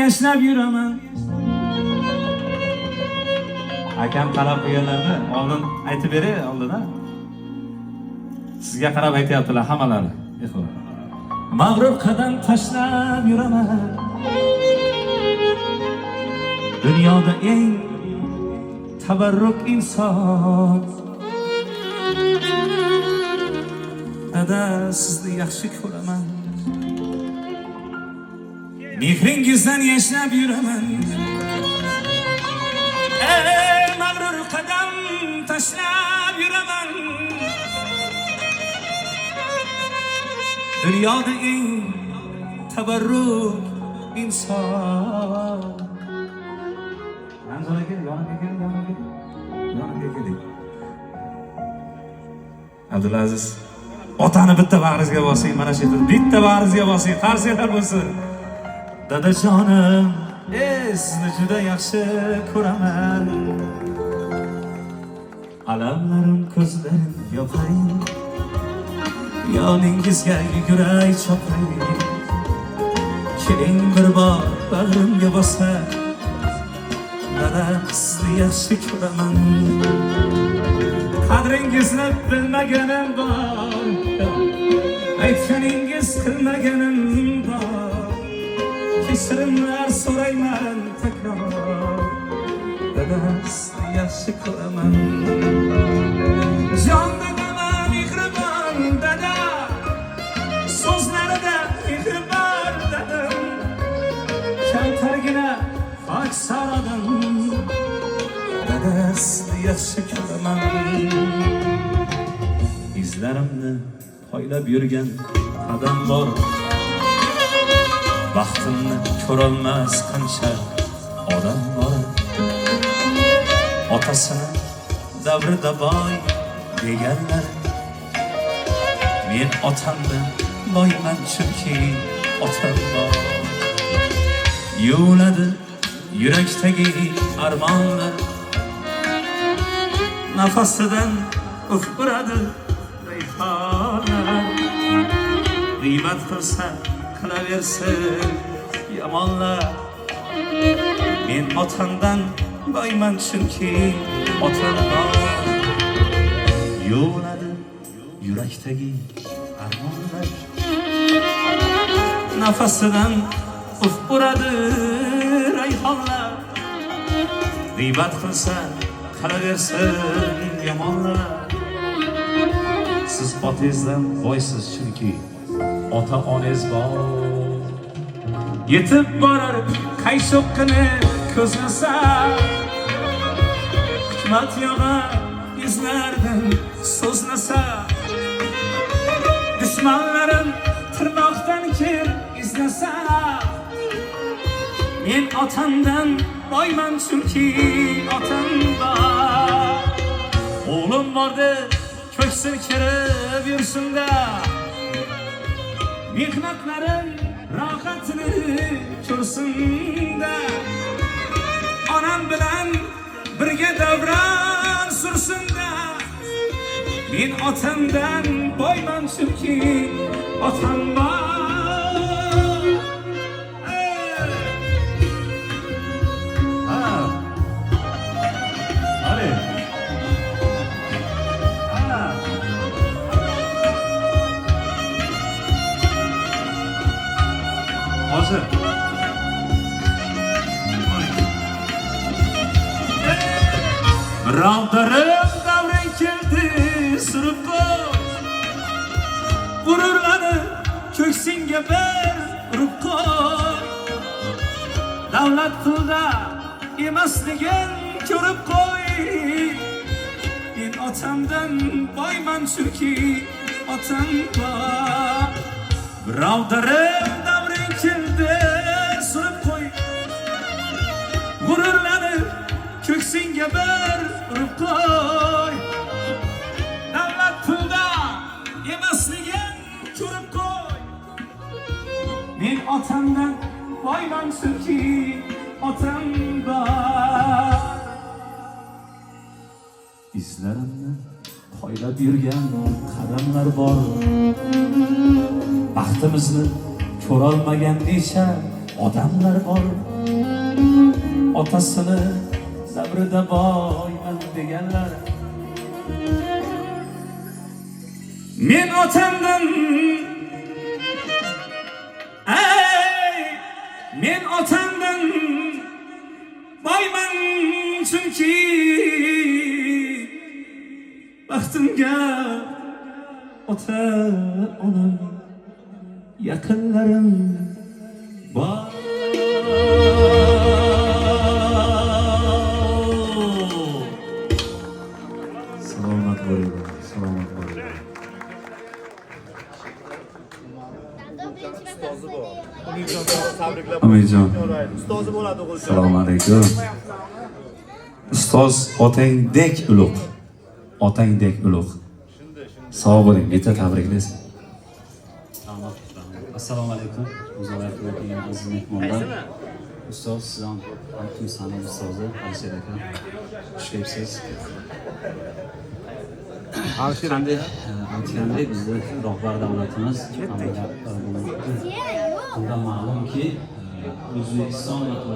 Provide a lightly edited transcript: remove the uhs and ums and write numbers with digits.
yashnab yuraman. Akam talab qilganlarni oldin aytib beray, oldin. Sizga qarab aytayaptilar hammalari. Mag'rur qadam tashlab yuraman. Dunyoda eng tabarruk inson. Dada, sizni yaxshi ko'raman. Mehringizdan yashnab yuraman. Mag'rur qadam tashlab yuraman. Dunyoda eng tabarruk inson. Manzuraga yoniga keling. Abdulaziz, otani bitta bag'ringizga bosing, mana shu yerda bitta bag'ringizga bosing, qarziyalar bo'lsin. Dadajonim, sizni juda yaxshi ko'raman. Alamlarim ko'zlarim yopay, yoningizga yuguray chopay. Keling bir bor bag'rimga bosa, dada sizni yaxshi ko'raman. Qadringizni bilmaganim bor, aytganingiz qilmaganim bor. Kechirimlar so'rayman takror, dada sizni yaxshi ko'raman. Jon dadaman mehribon dada, so'zlarida mehribon dadam. Kamtargina haq so'radim, dada sizni yaxshi ko'raman. Izlarimni poylab yurgan qadam bor, baxtimni ko'rolmas qancha odam bor. Otasini davrida boy deganlar, men otamdan boyman chunki otam bor. Yuviladi yurakdagi armonlar, nafasidan uf uradi rayhonlar. G'iybat qilsa qilaversin yomonlar, men otamdan boyman chunki otam bor. Yuviladi yurakdagi armonlar, nafasidan uf uradi rayhonlar. G'iybat qilsa qilaversin yomonlar. Siz otangizdan boysiz chunki ota onangiz bor. Yetib borar qayshoqqini ko'zlasa, hikmat yog'ar izlardan so'zlasa. Dushmanlarim tirnoqdan kir izlasa, men otamdan boyman chunki otam bor. O'g'lim bordi ko'ksin kirib yursinda, mehnatlarim rohatini ko'rsinda. Onam bilan birga davron sursinda, men otamdan boyman chunki otam bor. Hozir birodarim davring keldi surib qo'y, g'ururlanib ko'ksingga bir urib qo'y. Davlat pulda emasligin ko'rib qo'y, men otamdan boyman chunki otam bor. Birodarim davring keldi surib qo'y, g'ururlanib ko'ksingga bir urib qo'y. Davlat pulda emasligin ko'rib qo'y, men otamdan boyman chunki otam bor. Izlarimni poylab yurgan qadamlar bor, baxtimizni ko'rolmagan necha odamlar bor. otasini zabrida boyman deganlar. Men otamdan men otamdan boyman chunki baxtimga ota onam yaqinlarim bor. Salomat bo'linglar, salomat bo'linglar. Amirjon, ustozi bo'ladi o'g'ilcha. assalomu alaykum. Ustoz otangdek ulug'. Otangdek ulug'. Sog' bo'ling, bitta tabriklaysiz. Assalomu alaykum. Muzorat qilgan aziz mehmonlar. Ustoz sizdan Alkim San'at ustozi Alisher aka. Xush kelibsiz. Aytgandek bizni rahbar davlatimiz bundan ma'lumki O'zbekiston